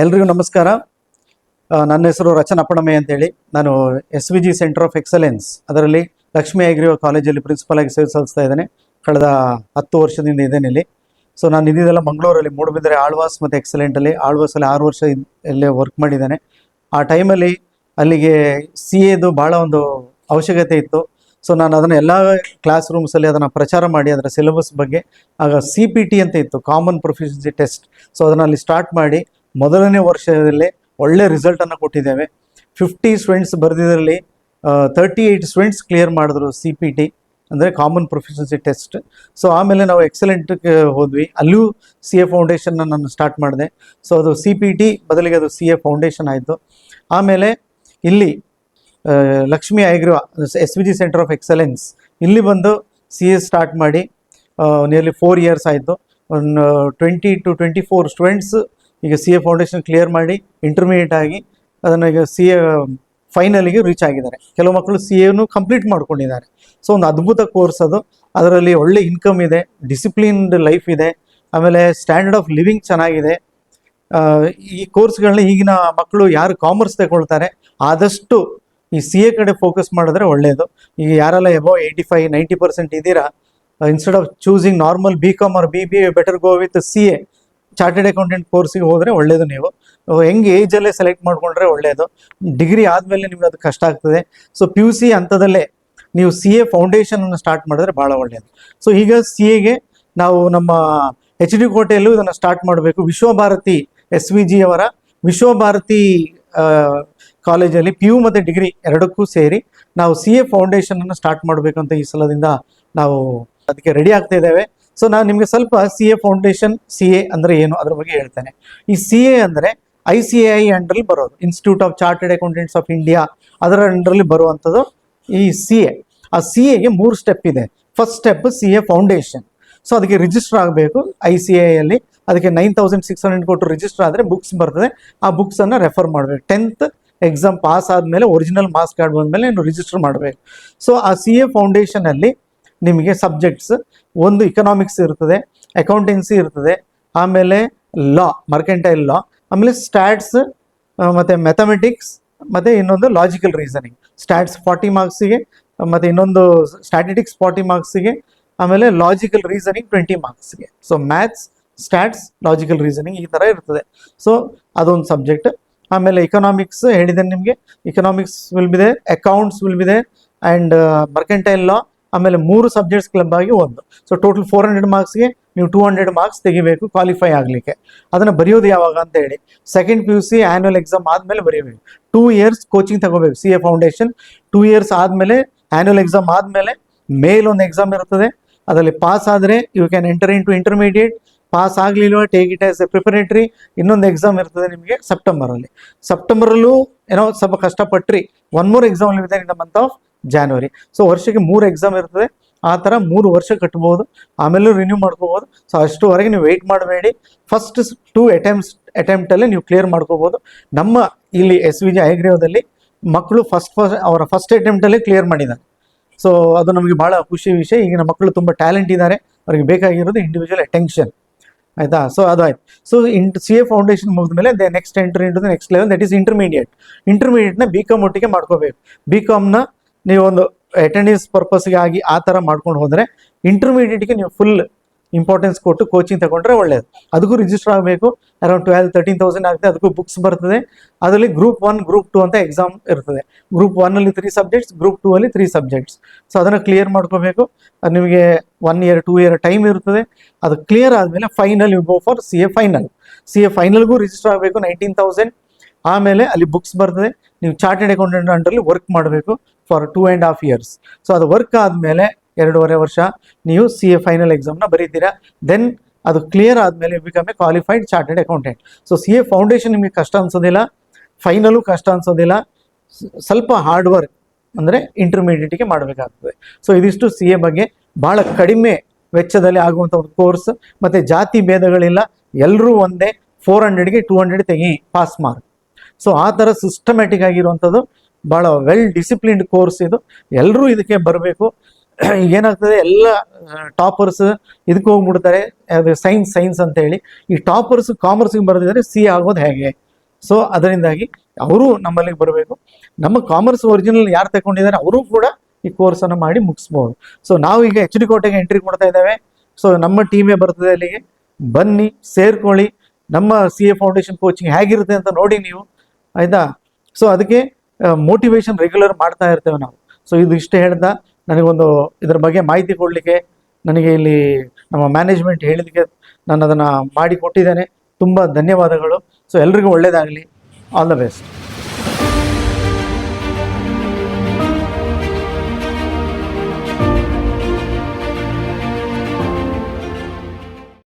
ಎಲ್ರಿಗೂ ನಮಸ್ಕಾರ. ನನ್ನ ಹೆಸರು ರಚನಾ ಅಪ್ಪಣಮೆ ಅಂತೇಳಿ. ನಾನು SVG ಸೆಂಟರ್ ಆಫ್ ಎಕ್ಸಲೆನ್ಸ್ ಅದರಲ್ಲಿ ಲಕ್ಷ್ಮೀ ಅಗ್ರಿಯೋ ಕಾಲೇಜಲ್ಲಿ ಪ್ರಿನ್ಸಿಪಲ್ ಆಗಿ ಸೇವೆ ಸಲ್ಲಿಸ್ತಾ ಇದ್ದೇನೆ. ಕಳೆದ 10 ವರ್ಷದಿಂದ ಇದ್ದೇನೆ ಇಲ್ಲಿ. ಸೊ ನಾನು ಇದ್ದಿದ್ದೆಲ್ಲ ಮಂಗಳೂರಲ್ಲಿ ಮೂಡುಬಿದಿರೆ ಆಳ್ವಾಸ್ ಮತ್ತು ಎಕ್ಸಲೆಂಟಲ್ಲಿ. ಆಳ್ವಾಸಲ್ಲಿ 6 ವರ್ಷ ಇಲ್ಲೇ ವರ್ಕ್ ಮಾಡಿದ್ದೇನೆ. ಆ ಟೈಮಲ್ಲಿ ಅಲ್ಲಿಗೆ CAದು ಭಾಳ ಒಂದು ಅವಶ್ಯಕತೆ ಇತ್ತು. ಸೊ ನಾನು ಅದನ್ನು ಎಲ್ಲ ಕ್ಲಾಸ್ ರೂಮ್ಸಲ್ಲಿ ಅದನ್ನು ಪ್ರಚಾರ ಮಾಡಿ ಅದರ ಸಿಲೆಬಸ್ ಬಗ್ಗೆ ಆಗ CPT ಅಂತ ಇತ್ತು, ಕಾಮನ್ ಪ್ರೊಫಿಷಿಯನ್ಸಿ ಟೆಸ್ಟ್. ಸೊ ಅದನ್ನು ಅಲ್ಲಿ ಸ್ಟಾರ್ಟ್ ಮಾಡಿ ಮೊದಲನೇ ವರ್ಷದಲ್ಲಿ ಒಳ್ಳೆ ರಿಸಲ್ಟನ್ನು ಕೊಟ್ಟಿದ್ದೇವೆ. 50 ಸ್ಟೂಡೆಂಟ್ಸ್ ಬರೆದಿದ್ರಲ್ಲಿ 38 ಸ್ಟೂಡೆಂಟ್ಸ್ ಕ್ಲಿಯರ್ ಮಾಡಿದ್ರು CPT ಅಂದರೆ ಕಾಮನ್ ಪ್ರೊಫಿಷಿಯನ್ಸಿ ಟೆಸ್ಟ್. ಸೊ ಆಮೇಲೆ ನಾವು ಎಕ್ಸಲೆಂಟ್ಗೆ ಹೋದ್ವಿ. ಅಲ್ಲೂ CA ಫೌಂಡೇಶನ್ನ ನಾನು ಸ್ಟಾರ್ಟ್ ಮಾಡಿದೆ. ಸೊ ಅದು CPT ಬದಲಿಗೆ ಅದು CA ಫೌಂಡೇಶನ್ ಆಯಿತು. ಆಮೇಲೆ ಇಲ್ಲಿ ಲಕ್ಷ್ಮೀ ಅಗ್ರಿಯೋ SVG ಸೆಂಟರ್ ಆಫ್ ಎಕ್ಸಲೆನ್ಸ್ ಇಲ್ಲಿ ಬಂದು CA ಸ್ಟಾರ್ಟ್ ಮಾಡಿ ನಿಯರ್ಲಿ 4 ಇಯರ್ಸ್ ಆಯಿತು. ಒಂದು 20 to 24 ಸ್ಟೂಡೆಂಟ್ಸ್ ಈಗ CA ಫೌಂಡೇಶನ್ ಕ್ಲಿಯರ್ ಮಾಡಿ ಇಂಟರ್ಮೀಡಿಯೇಟ್ ಆಗಿ ಅದನ್ನು ಈಗ CA ಫೈನಲಿಗೆ ರೀಚ್ ಆಗಿದ್ದಾರೆ. ಕೆಲವು ಮಕ್ಕಳು CAನು ಕಂಪ್ಲೀಟ್ ಮಾಡ್ಕೊಂಡಿದ್ದಾರೆ. ಸೊ ಒಂದು ಅದ್ಭುತ ಕೋರ್ಸ್ ಅದು. ಅದರಲ್ಲಿ ಒಳ್ಳೆ ಇನ್ಕಮ್ ಇದೆ, ಡಿಸಿಪ್ಲಿನ್ಡ್ ಲೈಫ್ ಇದೆ, ಆಮೇಲೆ ಸ್ಟ್ಯಾಂಡರ್ಡ್ ಆಫ್ ಲಿವಿಂಗ್ ಚೆನ್ನಾಗಿದೆ. ಈ ಕೋರ್ಸ್ಗಳನ್ನ ಈಗಿನ ಮಕ್ಕಳು ಯಾರು ಕಾಮರ್ಸ್ ತಗೊಳ್ತಾರೆ ಆದಷ್ಟು ಈ CA ಕಡೆ ಫೋಕಸ್ ಮಾಡಿದ್ರೆ ಒಳ್ಳೆಯದು. ಈಗ ಯಾರೆಲ್ಲ ಎಬೋ 85-90% ಇದ್ದೀರಾ, instead of choosing normal BCom or BBA better go with CA chartered accountant ಕೋರ್ಸಿಗೆ ಹೋದರೆ ಒಳ್ಳೆಯದು. ನೀವು ಹೆಂಗೆ ಏಜಲ್ಲೇ ಸೆಲೆಕ್ಟ್ ಮಾಡಿಕೊಂಡ್ರೆ ಒಳ್ಳೆಯದು. ಡಿಗ್ರಿ ಆದಮೇಲೆ ನಿಮ್ಗೆ ಅದು ಕಷ್ಟ ಆಗ್ತದೆ. ಸೊ PUC ಹಂತದಲ್ಲೇ ನೀವು CA ಫೌಂಡೇಶನನ್ನು ಸ್ಟಾರ್ಟ್ ಮಾಡಿದ್ರೆ ಭಾಳ ಒಳ್ಳೆಯದು. ಸೊ ಈಗ CAಗೆ ನಾವು ನಮ್ಮ HD ಕೋಟೆಯಲ್ಲೂ ಇದನ್ನು ಸ್ಟಾರ್ಟ್ ಮಾಡಬೇಕು. ವಿಶ್ವಭಾರತಿ SVG ಅವರ ವಿಶ್ವಭಾರತಿ ಕಾಲೇಜಲ್ಲಿ PU ಮತ್ತು ಡಿಗ್ರಿ ಎರಡಕ್ಕೂ ಸೇರಿ ನಾವು CA ಫೌಂಡೇಶನನ್ನು ಸ್ಟಾರ್ಟ್ ಮಾಡಬೇಕು ಅಂತ ಈ ಸಲದಿಂದ ನಾವು ಅದಕ್ಕೆ ರೆಡಿ ಆಗ್ತಾ ಇದ್ದೇವೆ. ಸೊ ನಾನು ನಿಮಗೆ ಸ್ವಲ್ಪ CA ಫೌಂಡೇಶನ್ CA ಅಂದರೆ ಏನು ಅದರ ಬಗ್ಗೆ ಹೇಳ್ತೇನೆ. ಈ CA ಅಂದರೆ ICAI ಅಂಡರಲ್ಲಿ ಬರೋದು, institute of chartered accountants of India, ಅದರ ಅಂಡರಲ್ಲಿ ಬರುವಂಥದ್ದು ಈ CA. ಆ CAಗೆ 3 ಸ್ಟೆಪ್ ಇದೆ. First step CA foundation. So ಅದಕ್ಕೆ ರಿಜಿಸ್ಟರ್ ಆಗಬೇಕು ICAIಯಲ್ಲಿ. ಅದಕ್ಕೆ 9600 ಕೊಟ್ಟು ರಿಜಿಸ್ಟರ್ ಆದರೆ ಬುಕ್ಸ್ ಬರ್ತದೆ. ಆ ಬುಕ್ಸನ್ನು ರೆಫರ್ ಮಾಡಬೇಕು. 10th ಎಕ್ಸಾಮ್ ಪಾಸ್ ಆದಮೇಲೆ ಒರಿಜಿನಲ್ ಮಾರ್ಕ್ಸ್ ಕಾರ್ಡ್ ಬಂದಮೇಲೆ ನೀವು ರಿಜಿಸ್ಟರ್ ಮಾಡಬೇಕು. ಸೊ ಆ CA ಫೌಂಡೇಶನಲ್ಲಿ ನಿಮಗೆ ಸಬ್ಜೆಕ್ಟ್ಸ್ ಒಂದು ಇಕನಾಮಿಕ್ಸ್ ಇರ್ತದೆ, ಅಕೌಂಟೆನ್ಸಿ ಇರ್ತದೆ, ಆಮೇಲೆ ಲಾ, ಮರ್ಕೆಂಟೈಲ್ ಲಾ, ಆಮೇಲೆ ಸ್ಟ್ಯಾಟ್ಸ್ ಮತ್ತು ಮ್ಯಾಥಮೆಟಿಕ್ಸ್, ಮತ್ತು ಇನ್ನೊಂದು ಲಾಜಿಕಲ್ ರೀಸನಿಂಗ್. ಸ್ಟ್ಯಾಟ್ಸ್ 40 ಮಾರ್ಕ್ಸಿಗೆ, ಮತ್ತು ಇನ್ನೊಂದು ಸ್ಟ್ಯಾಟಿಟಿಕ್ಸ್ 40 ಮಾರ್ಕ್ಸಿಗೆ, ಆಮೇಲೆ ಲಾಜಿಕಲ್ ರೀಸನಿಂಗ್ 20 ಮಾರ್ಕ್ಸ್ಗೆ. So maths, stats, logical reasoning ಈ ಥರ ಇರ್ತದೆ. ಸೊ ಅದೊಂದು ಸಬ್ಜೆಕ್ಟ್. ಆಮೇಲೆ ಇಕನಾಮಿಕ್ಸ್ ಹೇಳಿದ್ದೇನೆ ನಿಮಗೆ. Economics will be there, accounts will be there, and mercantile law. ಆಮೇಲೆ 3 ಸಬ್ಜೆಕ್ಟ್ಸ್ ಕ್ಲಬ್ ಆಗಿ ಒಂದು. ಸೊ ಟೋಟಲ್ 400 ಮಾರ್ಕ್ಸ್ಗೆ ನೀವು 200 ಮಾರ್ಕ್ಸ್ ತೆಗಿಬೇಕು ಕ್ವಾಲಿಫೈ ಆಗಲಿಕ್ಕೆ. ಅದನ್ನು ಬರೆಯೋದು ಯಾವಾಗ ಅಂತ ಹೇಳಿ, ಸೆಕೆಂಡ್ PUC ಆ್ಯನ್ಯುವಲ್ ಎಕ್ಸಾಮ್ ಆದಮೇಲೆ ಬರೀಬೇಕು. 2 ಇಯರ್ಸ್ ಕೋಚಿಂಗ್ ತಗೋಬೇಕು CA ಫೌಂಡೇಶನ್. 2 ಇಯರ್ಸ್ ಆದಮೇಲೆ ಆ್ಯನ್ಯುವಲ್ ಎಕ್ಸಾಮ್ ಆದಮೇಲೆ ಮೇಲ್ ಒಂದು ಎಕ್ಸಾಮ್ ಇರ್ತದೆ. ಅದರಲ್ಲಿ ಪಾಸ್ ಆದರೆ you can enter into intermediate. Pass ಆಗಲಿಲ್ವ take it as a preparatory. ಇನ್ನೊಂದು ಎಕ್ಸಾಮ್ ಇರ್ತದೆ ನಿಮಗೆ ಸೆಪ್ಟೆಂಬರಲ್ಲೂ ಏನೋ ಸ್ವಲ್ಪ ಕಷ್ಟಪಟ್ರಿ. 1 more ಎಕ್ಸಾಮ್ ಇದೆ in the month of January. So ವರ್ಷಕ್ಕೆ 3 ಎಕ್ಸಾಮ್ ಇರ್ತದೆ. ಆ ಥರ 3 ವರ್ಷ ಕಟ್ಬೋದು, ಆಮೇಲೆ ರಿನ್ಯೂ ಮಾಡ್ಕೋಬೋದು. ಸೊ ಅಷ್ಟುವರೆಗೆ ನೀವು ವೆಯ್ಟ್ ಮಾಡಬೇಡಿ. ಫಸ್ಟ್ 2 ಅಟೆಂಪ್ಟಲ್ಲಿ ನೀವು ಕ್ಲಿಯರ್ ಮಾಡ್ಕೋಬೋದು. ನಮ್ಮ ಇಲ್ಲಿ SVG ಅಗ್ರಿಯೋದಲ್ಲಿ ಮಕ್ಕಳು ಅವರ ಫಸ್ಟ್ ಅಟೆಂಪ್ಟಲ್ಲೇ ಕ್ಲಿಯರ್ ಮಾಡಿದ್ದಾರೆ. ಸೊ ಅದು ನಮಗೆ ಭಾಳ ಖುಷಿ ವಿಷಯ. ಈಗಿನ ಮಕ್ಕಳು ತುಂಬ ಟ್ಯಾಲೆಂಟ್ ಇದ್ದಾರೆ. ಅವ್ರಿಗೆ ಬೇಕಾಗಿರೋದು ಇಂಡಿವಿಜುವಲ್ ಅಟೆನ್ಷನ್. ಆಯಿತಾ? ಸೊ ಅದು ಆಯ್ತು. ಸೊ CA ಫೌಂಡೇಶನ್ ಮುಗಿದ ಮೇಲೆ next entry into the next level, that is ಇಂಟರ್ಮೀಡಿಯೇಟ್ನ BCom ಒಟ್ಟಿಗೆ ಮಾಡ್ಕೋಬೇಕು. BComನ ನೀವೊಂದು ಅಟೆಂಡೆನ್ಸ್ ಪರ್ಪಸ್ಗೆ ಆಗಿ ಆ ಥರ ಮಾಡ್ಕೊಂಡು ಹೋದರೆ ಇಂಟರ್ಮೀಡಿಯೇಟ್ಗೆ ನೀವು ಫುಲ್ ಇಂಪಾರ್ಟೆನ್ಸ್ ಕೊಟ್ಟು ಕೋಚಿಂಗ್ ತಗೊಂಡ್ರೆ ಒಳ್ಳೆಯದು. ಅದಕ್ಕೂ ರಿಜಿಸ್ಟರ್ ಆಗಬೇಕು. ಅರೌಂಡ್ 12-13,000 ಆಗುತ್ತೆ. ಅದಕ್ಕೂ ಬುಕ್ಸ್ ಬರ್ತದೆ. ಅದರಲ್ಲಿ Group 1, Group 2 ಅಂತ ಎಕ್ಸಾಮ್ ಇರ್ತದೆ. Group 1ಅಲ್ಲಿ 3 ಸಬ್ಜೆಕ್ಟ್ಸ್, Group 2 ಅಲ್ಲಿ 3 ಸಬ್ಜೆಕ್ಟ್ಸ್. ಸೊ ಅದನ್ನು ಕ್ಲಿಯರ್ ಮಾಡ್ಕೋಬೇಕು. ಅದು ನಿಮಗೆ 1 year 2 year ಟೈಮ್ ಇರ್ತದೆ. ಅದು ಕ್ಲಿಯರ್ ಆದಮೇಲೆ final you go for CA final. CA ಫೈನಲ್ಗೂ ರಿಜಿಸ್ಟರ್ ಆಗಬೇಕು 19,000. ಆಮೇಲೆ ಅಲ್ಲಿ ಬುಕ್ಸ್ ಬರ್ತದೆ. ನೀವು ಚಾರ್ಟೆಡ್ ಅಕೌಂಟೆಂಟ್ ಅಂಡರಲ್ಲಿ ವರ್ಕ್ ಮಾಡಬೇಕು ಫಾರ್ 2.5 years. ಸೊ ಅದು ವರ್ಕ್ ಆದಮೇಲೆ 2.5 ವರ್ಷ ನೀವು CA ಫೈನಲ್ ಎಕ್ಸಾಮ್ನ ಬರೀತೀರಾ. ದೆನ್ ಅದು ಕ್ಲಿಯರ್ ಆದಮೇಲೆ become a qualified chartered accountant. So CA foundation ನಿಮಗೆ ಕಷ್ಟ ಅನ್ಸೋದಿಲ್ಲ, ಫೈನಲು ಕಷ್ಟ ಅನ್ಸೋದಿಲ್ಲ. ಸ್ವಲ್ಪ ಹಾರ್ಡ್ ವರ್ಕ್ ಅಂದರೆ ಇಂಟರ್ಮೀಡಿಯೇಟಿಗೆ ಮಾಡಬೇಕಾಗ್ತದೆ. ಸೊ ಇದಿಷ್ಟು CA ಬಗ್ಗೆ. ಭಾಳ ಕಡಿಮೆ ವೆಚ್ಚದಲ್ಲಿ ಆಗುವಂಥ ಒಂದು ಕೋರ್ಸ್, ಮತ್ತು ಜಾತಿ ಭೇದಗಳಿಲ್ಲ. ಎಲ್ಲರೂ ಒಂದೇ. 400ಗೆ 200 ತೆಗಿ ಪಾಸ್ ಮಾರ್ಕ್. ಸೊ ಆ ಥರ ಸಿಸ್ಟಮ್ಯಾಟಿಕ್ ಆಗಿರುವಂಥದ್ದು ಭಾಳ ವೆಲ್ ಡಿಸಿಪ್ಲಿನ್ಡ್ ಕೋರ್ಸ್ ಇದು. ಎಲ್ಲರೂ ಇದಕ್ಕೆ ಬರಬೇಕು. ಏನಾಗ್ತದೆ, ಎಲ್ಲ ಟಾಪರ್ಸ್ ಇದಕ್ಕೆ ಹೋಗ್ಬಿಡ್ತಾರೆ, ಅದು ಸೈನ್ಸ್ ಅಂತ ಹೇಳಿ. ಈ ಟಾಪರ್ಸ್ ಕಾಮರ್ಸ್ಗೆ ಬರೆದಿದ್ದಾರೆ, CA ಆಗೋದು ಹೇಗೆ? ಸೊ ಅದರಿಂದಾಗಿ ಅವರು ನಮ್ಮಲ್ಲಿಗೆ ಬರಬೇಕು. ನಮ್ಮ ಕಾಮರ್ಸ್ ಒರಿಜಿನಲ್ ಯಾರು ತಗೊಂಡಿದ್ದಾರೆ ಅವರು ಕೂಡ ಈ ಕೋರ್ಸನ್ನು ಮಾಡಿ ಮುಗಿಸ್ಬೋದು. ಸೊ ನಾವು ಈಗ HD ಕೋಟೆಗೆ ಎಂಟ್ರಿ ಕೊಡ್ತಾ ಇದ್ದೇವೆ. ಸೊ ನಮ್ಮ ಟೀಮೇ ಬರ್ತದೆ ಅಲ್ಲಿಗೆ, ಬನ್ನಿ ಸೇರ್ಕೊಳ್ಳಿ. ನಮ್ಮ CA ಫೌಂಡೇಶನ್ ಕೋಚಿಂಗ್ ಹೇಗಿರುತ್ತೆ ಅಂತ ನೋಡಿ ನೀವು, ಆಯಿತಾ. ಸೊ ಅದಕ್ಕೆ ಮೋಟಿವೇಶನ್ ರೆಗ್ಯುಲರ್ ಮಾಡ್ತಾ ಇರ್ತೇವೆ ನಾವು. ಸೊ ಇದು ಇಷ್ಟೇ ಹೇಳ್ದ, ನನಗೊಂದು ಇದರ ಬಗ್ಗೆ ಮಾಹಿತಿ ಕೊಡಲಿಕ್ಕೆ ನನಗೆ ಇಲ್ಲಿ ನಮ್ಮ ಮ್ಯಾನೇಜ್ಮೆಂಟ್ ಹೇಳಿದಕ್ಕೆ ನಾನು ಅದನ್ನು ಮಾಡಿ ಕೊಟ್ಟಿದ್ದೇನೆ. ತುಂಬ ಧನ್ಯವಾದಗಳು. ಸೊ ಎಲ್ರಿಗೂ ಒಳ್ಳೆಯದಾಗಲಿ. All the best.